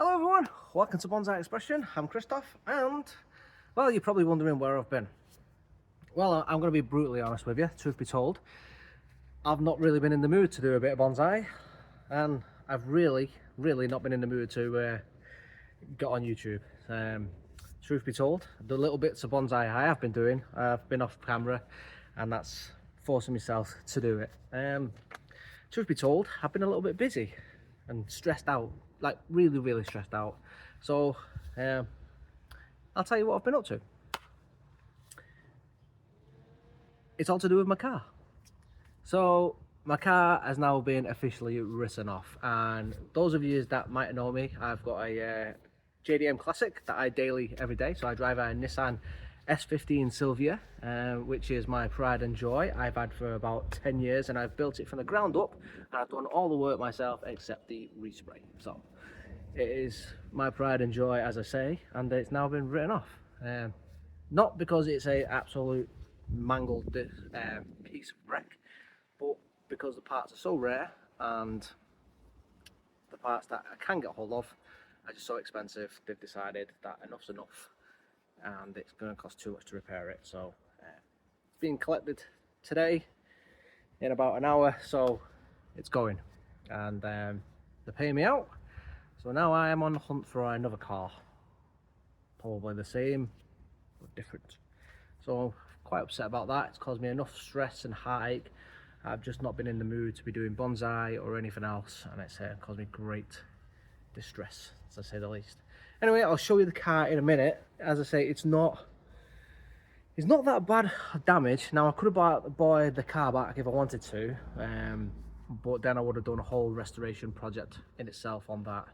Hello everyone, welcome to Bonsai Expression. I'm Christoph and, well, you're probably wondering where I've been. Well, I'm going to be brutally honest with you, truth be told. I've not really been in the mood to do a bit of bonsai, and I've really not been in the mood to get on YouTube. Truth be told, the little bits of bonsai I have been doing, I've been off camera, and that's forcing myself to do it. Truth be told, I've been a little bit busy and stressed out, like really stressed out. So I'll tell you what I've been up to. It's all to do with my car. So my car has now been officially written off, and those of you that might know me, I've got a JDM Classic that I daily every day. So I drive a Nissan S15 Sylvia, which is my pride and joy. I've had for about 10 years and I've built it from the ground up, and I've done all the work myself except the respray. So it is my pride and joy, as I say, and it's now been written off. Not because it's a absolute mangled piece of wreck, but because the parts are so rare and the parts that I can get hold of are just so expensive. They've decided that enough's enough and it's going to cost too much to repair it. So it's being collected today in about an hour, so it's going, and they're paying me out. So now I am on the hunt for another car, probably the same but different. So I'm quite upset about that. It's caused me enough stress and heartache. I've just not been in the mood to be doing bonsai or anything else, and it's caused me great distress, to say the least. Anyway, I'll show you the car in a minute. As I say, it's not that bad damage. Now I could have bought the car back if I wanted to, but then I would have done a whole restoration project in itself on that,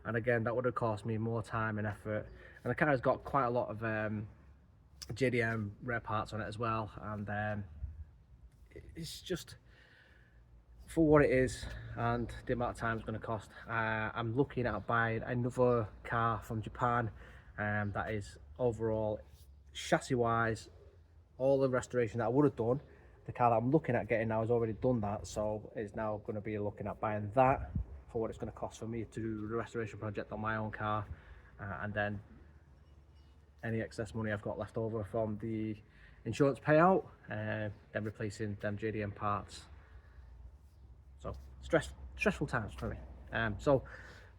and again that would have cost me more time and effort. And the car has got quite a lot of JDM rare parts on it as well, and it's just, for what it is and the amount of time it's going to cost, I'm looking at buying another car from Japan that is overall, chassis wise, all the restoration that I would have done. The car that I'm looking at getting now has already done that, so it's now going to be looking at buying that for what it's going to cost for me to do the restoration project on my own car, and then any excess money I've got left over from the insurance payout, then replacing them JDM parts. So stressful times for me. So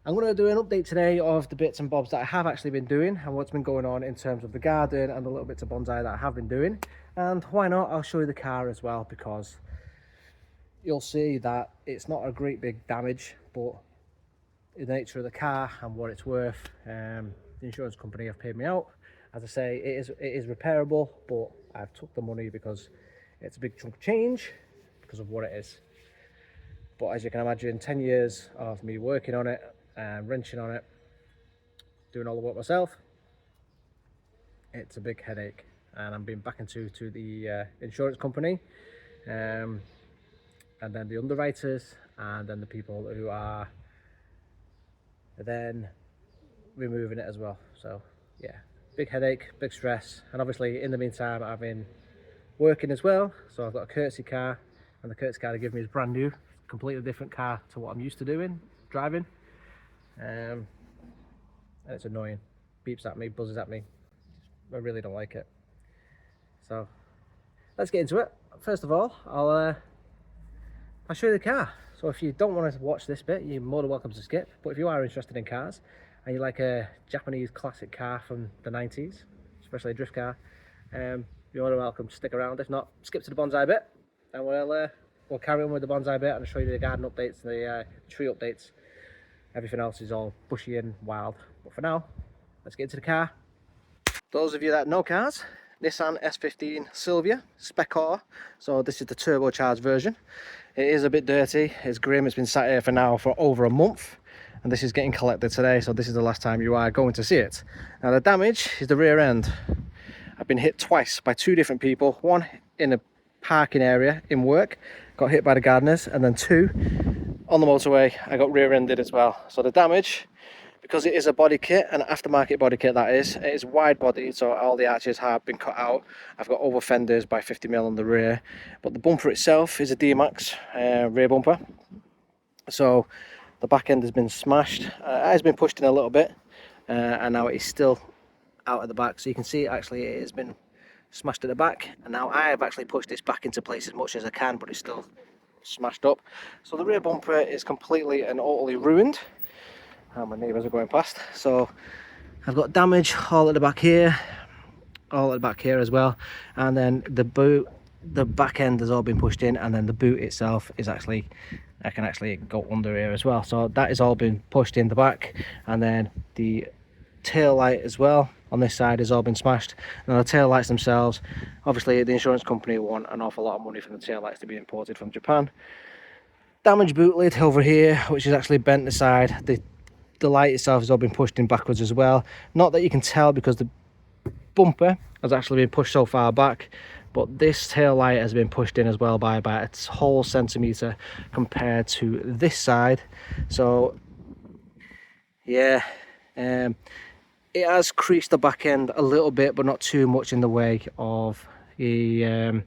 I'm going to do an update today of the bits and bobs that I have actually been doing and what's been going on in terms of the garden and the little bits of bonsai that I have been doing. And why not, I'll show you the car as well, because you'll see that it's not a great big damage, but the nature of the car and what it's worth, the insurance company have paid me out. As I say, it is repairable, but I've took the money because it's a big chunk of change because of what it is. But as you can imagine, 10 years of me working on it and wrenching on it, doing all the work myself, it's a big headache. And I'm being back into the insurance company, and then the underwriters, and then the people who are then removing it as well. So yeah, big headache, big stress. And obviously in the meantime I've been working as well. So I've got a courtesy car, and the courtesy car they give me is brand new, completely different car to what I'm used to driving, and it's annoying. Beeps at me, buzzes at me. I really don't like it. So let's get into it. First of all, I'll show you the car. So if you don't want to watch this bit, you're more than welcome to skip. But if you are interested in cars and you like a Japanese classic car from the 90s, especially a drift car, you're more than welcome to stick around. If not, skip to the bonsai bit, and we'll carry on with the bonsai bit and show you the garden updates, the tree updates. Everything else is all bushy and wild. But for now, let's get into the car. Those of you that know cars, Nissan S15 Sylvia Spec R. So this is the turbocharged version. It is a bit dirty, it's grim, it's been sat here for over a month, and this is getting collected today, so this is the last time you are going to see it. Now the damage is the rear end. I've been hit twice by two different people, one in a parking area in work, got hit by the gardeners, and then two on the motorway, I got rear-ended as well. So the damage, because it is a body kit, an aftermarket body kit that is, it is wide bodied, so all the arches have been cut out. I've got over fenders by 50mm on the rear, but the bumper itself is a D-Max rear bumper. So the back end has been smashed. It has been pushed in a little bit, and now it is still out at the back. So you can see actually it has been smashed at the back, and now I have actually pushed this back into place as much as I can, but it's still smashed up. So the rear bumper is completely and utterly ruined. How my neighbours are going past. So I've got damage all at the back here, all at the back here as well, and then the boot, the back end has all been pushed in, and then the boot itself is actually, I can actually go under here as well. So that has all been pushed in the back, and then the tail light as well on this side has all been smashed. Now the tail lights themselves, obviously the insurance company want an awful lot of money for the tail lights to be imported from Japan. Damaged boot lid over here, which is actually bent the side. The light itself has all been pushed in backwards as well. Not that you can tell because the bumper has actually been pushed so far back, but this tail light has been pushed in as well by about a whole centimetre compared to this side. So yeah, it has creased the back end a little bit, but not too much in the way of the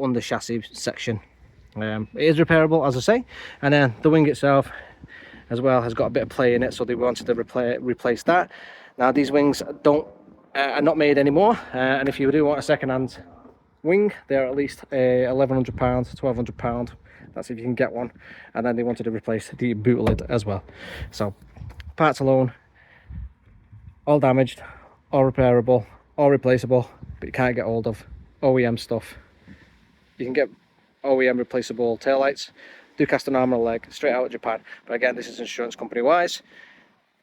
under chassis section. It is repairable, as I say, and then the wing itself as well has got a bit of play in it, so they wanted to replace that. Now these wings are not made anymore, and if you do want a second-hand wing, they're at least £1,100, £1,200. That's if you can get one. And then they wanted to replace the boot lid as well. So parts alone, all damaged, all repairable, all replaceable, but you can't get hold of OEM stuff. You can get OEM replaceable taillights, do cast an arm and a leg straight out of Japan, but again, this is insurance company wise.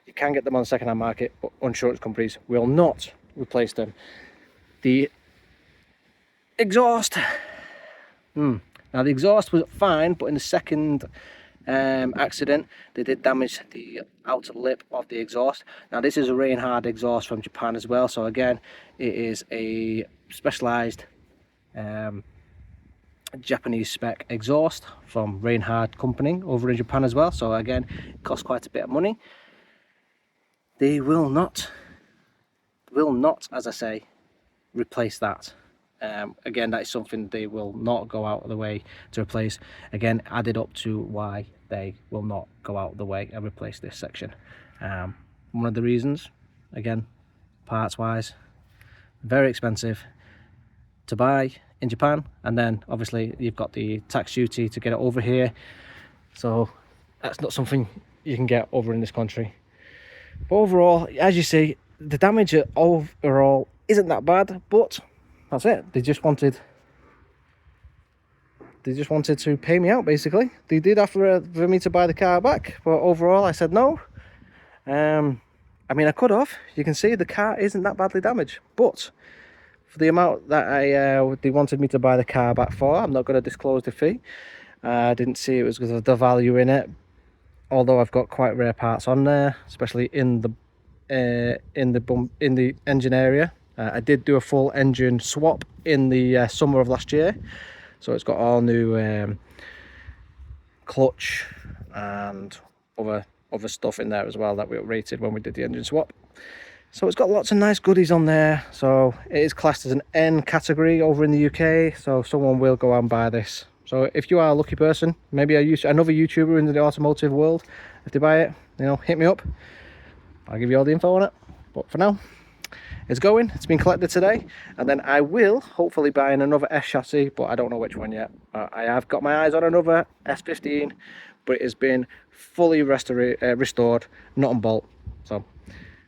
You can get them on the second-hand market, but insurance companies will not replace them. The exhaust, now the exhaust was fine, but in the second accident they did damage the outer lip of the exhaust. Now this is a rain-hard exhaust from Japan as well, so again it is a specialized Japanese spec exhaust from rain-hard company over in Japan as well, so again it costs quite a bit of money. They will not, as I say, replace that. Again, that is something they will not go out of the way to replace. Again, added up to why they will not go out of the way and replace this section. One of the reasons, again, parts wise, very expensive to buy in Japan, and then obviously you've got the tax duty to get it over here, so that's not something you can get over in this country. But overall, as you see, the damage overall isn't that bad, but that's it. They just wanted to pay me out, basically. They did offer for me to buy the car back, but overall I said no. I mean, I could have. You can see the car isn't that badly damaged, but for the amount that they wanted me to buy the car back for, I'm not going to disclose the fee. I didn't see it was because of the value in it, although I've got quite rare parts on there, especially in the engine area. I did do a full engine swap in the summer of last year, so it's got all new clutch and other stuff in there as well that we rated when we did the engine swap. So it's got lots of nice goodies on there. So it is classed as an N category over in the UK, so someone will go and buy this. So if you are a lucky person, maybe another YouTuber in the automotive world, if they buy it, you know, hit me up. I'll give you all the info on it. But for now, it's going. It's been collected today, and then I will hopefully buy in another S chassis, but I don't know which one yet. I have got my eyes on another S15, but it has been fully restored, nut and bolt. So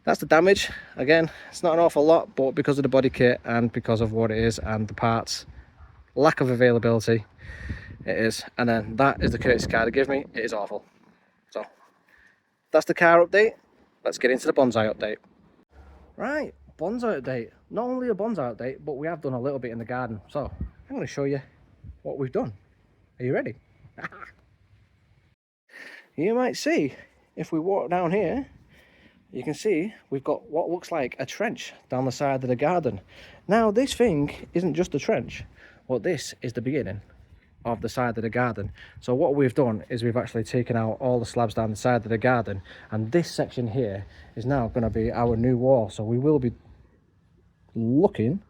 that's the damage. Again, it's not an awful lot, but because of the body kit and because of what it is and the parts lack of availability, it is. And then that is the courtesy car they give me. It is awful. So that's the car update. Let's get into the bonsai update. Right, bonsai update. Not only a bonsai update, but we have done a little bit in the garden. So I'm going to show you what we've done. Are you ready? You might see, if we walk down here, you can see we've got what looks like a trench down the side of the garden. Now this thing isn't just a trench, but this is the beginning of the side of the garden. So what we've done is we've actually taken out all the slabs down the side of the garden, and this section here is now going to be our new wall. So we will be looking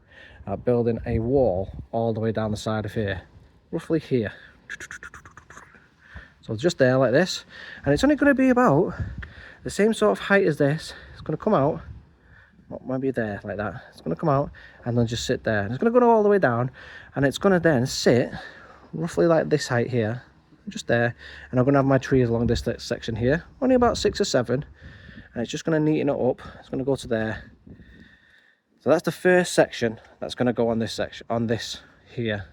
at building a wall all the way down the side of here, roughly here. So So just there like this, and it's only going to be about the same sort of height as this. It's going to come out, maybe there like that. It's going to come out and then just sit there. And it's going to go all the way down, and it's going to then sit roughly like this height here, just there. And I'm going to have my trees along this section here, only about 6 or 7, and it's just going to neaten it up. It's going to go to there. So that's the first section that's going to go on this section, on this here.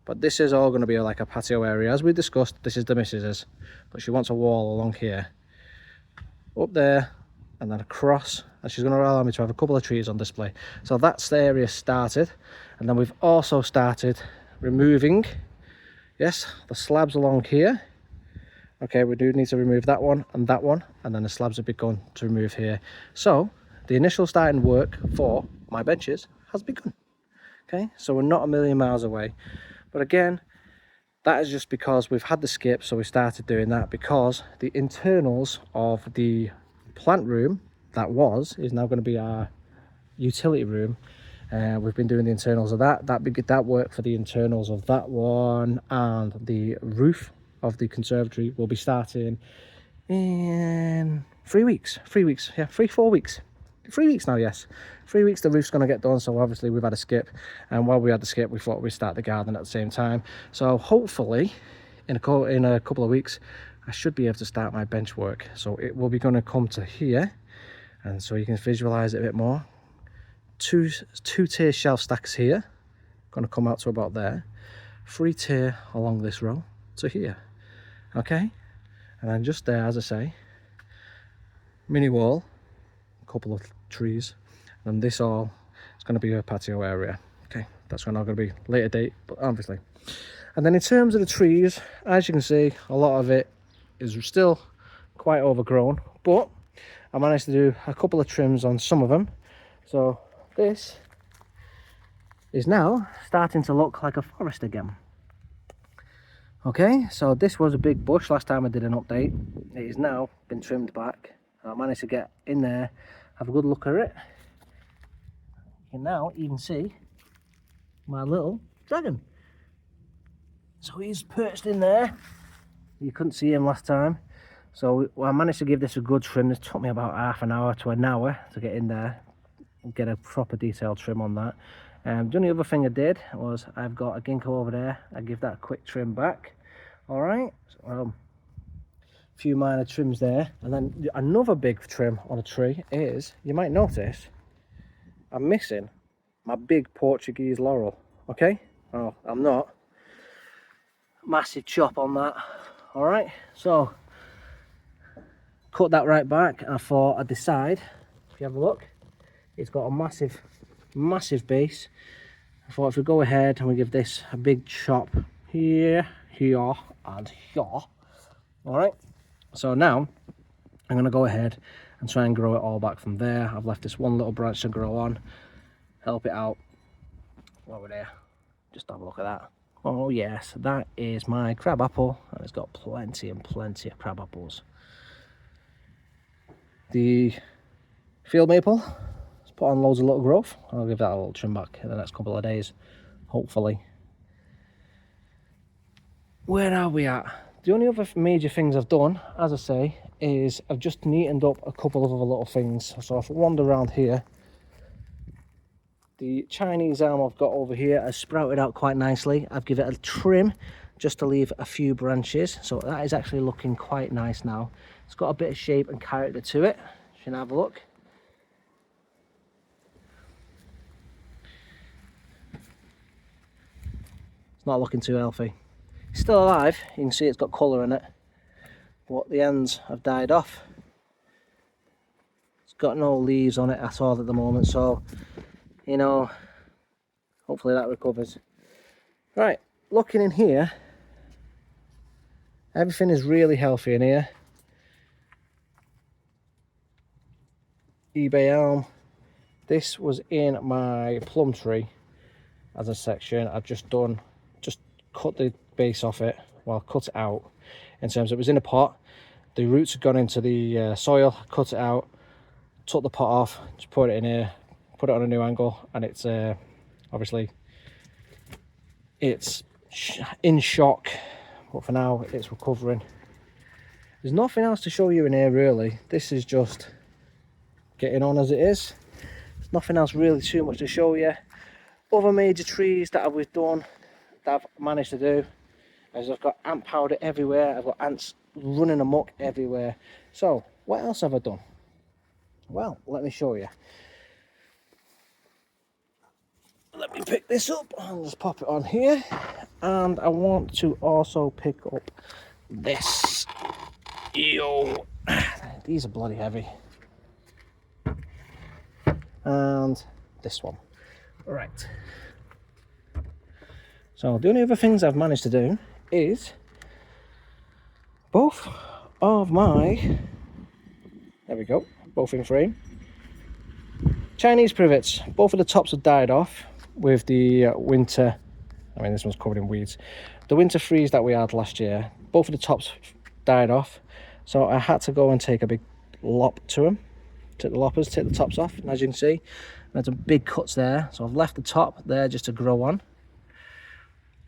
But this is all going to be like a patio area. As we discussed, this is the missus's, but she wants a wall along here, up there, and then across, and she's going to allow me to have a couple of trees on display. So that's the area started. And then we've also started removing, yes, the slabs along here. Okay, we do need to remove that one, and then the slabs have begun to remove here. So the initial starting work for my benches has begun. Okay, so we're not a million miles away. But again, that is just because we've had the skip, so we started doing that, because the internals of the plant room is now going to be our utility room. We've been doing the internals of that work for the internals of that one, and the roof of the conservatory will be starting in 3 weeks. 4 weeks. 3 weeks now, yes. 3 weeks the roof's going to get done. So obviously we've had a skip, and while we had the skip we thought we'd start the garden at the same time. So hopefully in a couple of weeks I should be able to start my bench work. So it will be going to come to here, and so you can visualize it a bit more. Two tier shelf stacks here, going to come out to about there. 3 tier along this row to here. Okay, and then just there, as I say, mini wall, a couple of trees, and this all is going to be a patio area. Okay, that's not going to be later date, but obviously. And then in terms of the trees, as you can see, a lot of it is still quite overgrown, but I managed to do a couple of trims on some of them. So this is now starting to look like a forest again. Okay, so this was a big bush last time I did an update. It is now been trimmed back. I managed to get in there, have a good look at it. You can now even see my little dragon. So he's perched in there. You couldn't see him last time. So I managed to give this a good trim. It took me about half an hour to an hour to get in there and get a proper detailed trim on that. The only other thing I did was I've got a ginkgo over there. I give that a quick trim back. All right. So, a few minor trims there, and then another big trim on a tree is, you might notice, I'm missing my big Portuguese laurel. Okay. Oh, I'm not. Massive chop on that. All right. So cut that right back. I thought I'd decide. If you have a look, it's got a massive base. I thought if we go ahead and we give this a big chop here, here, and here. All right. So now I'm going to go ahead and try and grow it all back from there. I've left this one little branch to grow on, help it out. Over there, just have a look at that. Oh yes, that is my crab apple, and it's got plenty and plenty of crab apples. The field maple has put on loads of little growth. I'll give that a little trim back in the next couple of days, hopefully. Where are we at? The only other major things I've done, as I say, is I've just neatened up a couple of other little things. So I've wandered around here. The Chinese elm I've got over here has sprouted out quite nicely. I've given it a trim just to leave a few branches. So that is actually looking quite nice now. It's got a bit of shape and character to it. You can have a look. It's not looking too healthy. It's still alive. You can see it's got colour in it, but the ends have died off. It's got no leaves on it at all at the moment, so you know, hopefully that recovers. Right, looking in here, everything is really healthy in here. eBay elm. This was in my plum tree as a section. I've just cut the base off it, well, cut it out in terms of, it was in a pot. The roots had gone into the soil, cut it out, took the pot off, just put it in here, put it on a new angle, and it's obviously it's in shock, but for now it's recovering. There's nothing else to show you in here really. This is just getting on as it is. There's nothing else really too much to show you. Other major trees that we've done, that I've managed to do, is I've got ant powder everywhere. I've got ants running amok everywhere. So what else have I done? Well, let me show you. Let me pick this up and just pop it on here. And I want to also pick up this. Yo, these are bloody heavy. And this one. Right. So the only other things I've managed to do is both of my, there we go, both in frame, Chinese privets. Both of the tops have died off with the winter, I mean this one's covered in weeds, the winter freeze that we had last year. Both of the tops died off, so I had to go and take a big lop to them, take the loppers, take the tops off, and as you can see there's some big cuts there, so I've left the top there just to grow on,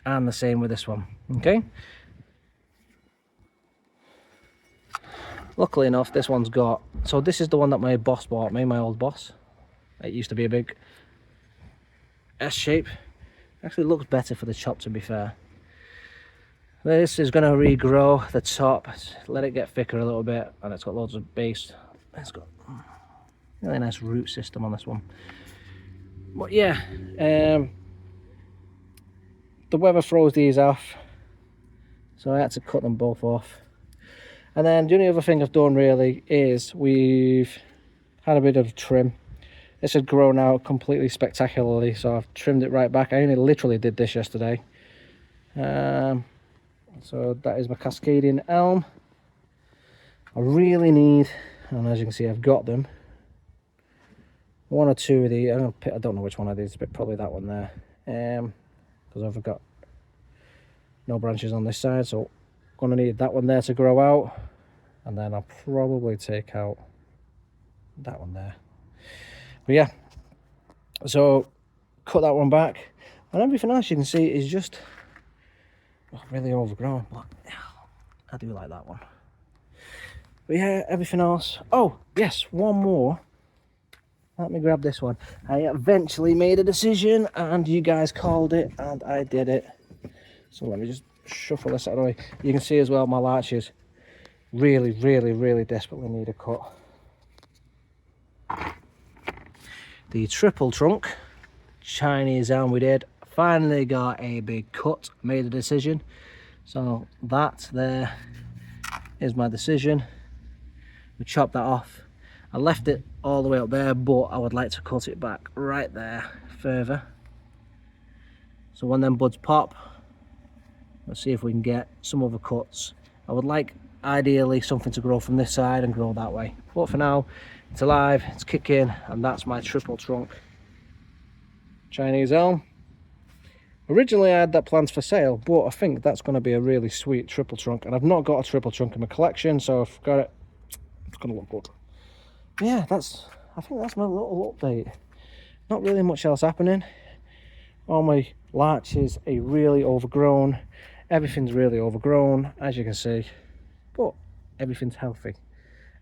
and the same with this one. Okay, luckily enough this one's got, so this is the one that my boss bought me, my old boss. It used to be a big S shape. Actually looks better for the chop, to be fair. This is going to regrow the top, let it get thicker a little bit, and it's got loads of base. It's got a really nice root system on this one. But yeah, the weather throws these off, so I had to cut them both off. And then the only other thing I've done really is we've had a bit of trim. This had grown out completely spectacularly, so I've trimmed it right back. I only literally did this yesterday. So that is my Cascadian elm. I really need, and as you can see I've got them, one or two of these. I don't know which one of these, but probably that one there, because I've got no branches on this side, so I'm going to need that one there to grow out, and then I'll probably take out that one there. But yeah, so cut that one back, and everything else you can see is just really overgrown, but I do like that one. But yeah, everything else. Oh yes, one more. Let me grab this one. I eventually made a decision, and you guys called it, and I did it. So let me just shuffle this out of the way. You can see as well my larches really desperately need a cut. The triple trunk Chinese elm we did finally got a big cut, made a decision. So that there is my decision. We chopped that off. I left it all the way up there, but I would like to cut it back right there further. So when them buds pop, let's see if we can get some other cuts. I would like ideally something to grow from this side and grow that way, but for now it's alive, it's kicking, and that's my triple trunk Chinese elm. Originally I had that planned for sale, but I think that's going to be a really sweet triple trunk, and I've not got a triple trunk in my collection, so I've got it. It's going to look good. Yeah, I think that's my little update. Not really much else happening. All my larches are really overgrown. Everything's really overgrown, as you can see, but everything's healthy.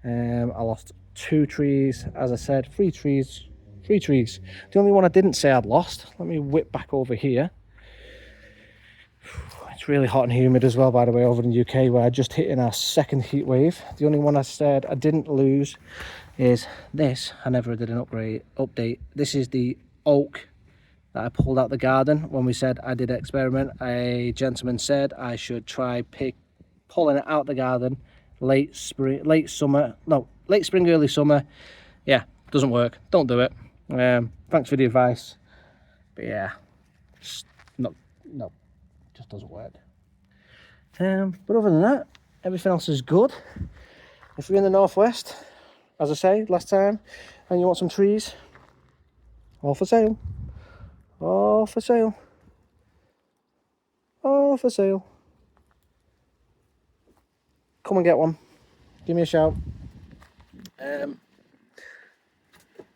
I lost 2 trees, as I said, 3 trees. The only one I didn't say I'd lost, let me whip back over here. It's really hot and humid as well, by the way, over in the UK, where I just hit in our second heat wave. The only one I said I didn't lose is this. I never did an update. This is the oak that I pulled out the garden when we said I did an experiment. A gentleman said I should try pulling it out the garden late spring, early summer. Yeah, doesn't work. Don't do it. Thanks for the advice, but yeah, just just doesn't work. But other than that, everything else is good. If you're in the northwest, as I say last time, and you want some trees, all for sale. All for sale. All for sale. Come and get one. Give me a shout.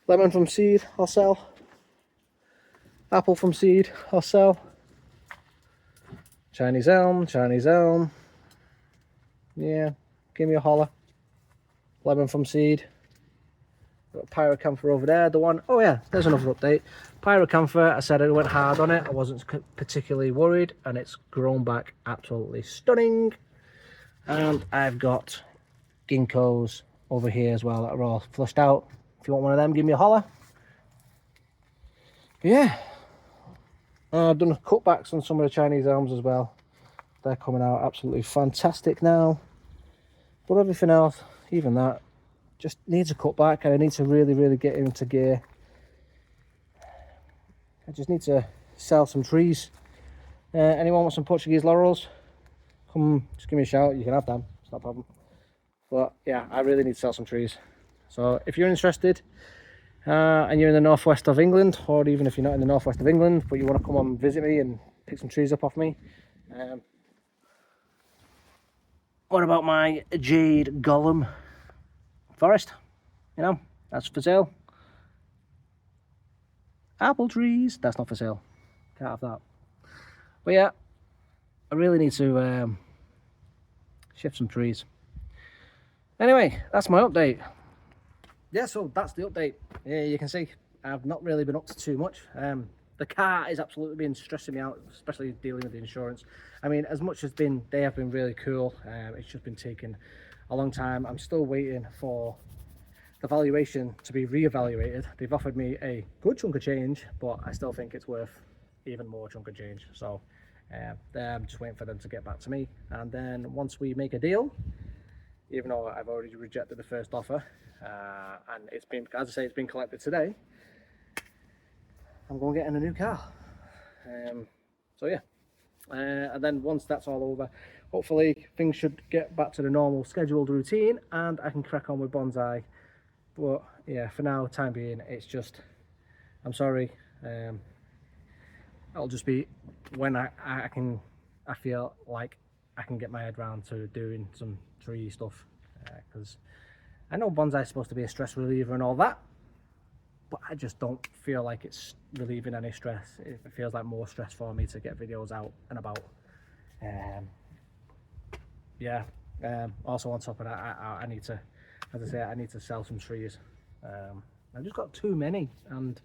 Lemon from seed, I'll sell. Apple from seed, I'll sell. Chinese elm, Chinese elm. Yeah, give me a holler. Lemon from seed. Got pyracantha over there. The one, oh yeah, there's another update. Pyracantha, I said I went hard on it. I wasn't particularly worried, and it's grown back absolutely stunning. And I've got ginkgos over here as well that are all flushed out. If you want one of them, give me a holler. Yeah, I've done cutbacks on some of the Chinese elms as well. They're coming out absolutely fantastic now. But everything else, even that, just needs a cutback, and I need to really get into gear. I just need to sell some trees. Anyone want some Portuguese laurels? Come, just give me a shout. You can have them. It's not a problem. But yeah, I really need to sell some trees. So if you're interested and you're in the northwest of England, or even if you're not in the northwest of England but you want to come and visit me and pick some trees up off me, what about my jade golem forest? You know, that's for sale. Apple trees, that's not for sale. Can't have that. But yeah, I really need to shift some trees. Anyway, that's my update. Yeah, so that's the update. Yeah, you can see I've not really been up to too much. The car is absolutely been stressing me out, especially dealing with the insurance. I mean, as much as they have been really cool, it's just been taking a long time. I'm still waiting for the valuation to be re-evaluated. They've offered me a good chunk of change, but I still think it's worth even more chunk of change. So I'm just waiting for them to get back to me, and then once we make a deal, even though I've already rejected the first offer, and it's been, as I say, it's been collected today, I'm going to get in a new car. So yeah, and then once that's all over, hopefully things should get back to the normal scheduled routine and I can crack on with Bonsai. But yeah, for now, time being, it's just, I'm sorry, it'll just be when I feel like I can get my head around to doing some tree stuff, because I know bonsai is supposed to be a stress reliever and all that, but I just don't feel like it's relieving any stress. It feels like more stress for me to get videos out and about. Yeah, also on top of that, I need to, as I say, I need to sell some trees. I've just got too many, and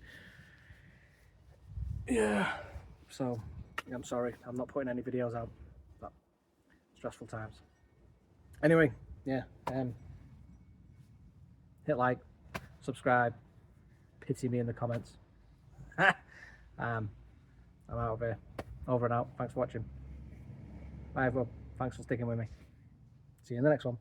yeah, so I'm sorry, I'm not putting any videos out. But stressful times. Anyway, yeah, hit like, subscribe, pity me in the comments. I'm out of here. Over and out. Thanks for watching. Bye everyone. Thanks for sticking with me. See you in the next one.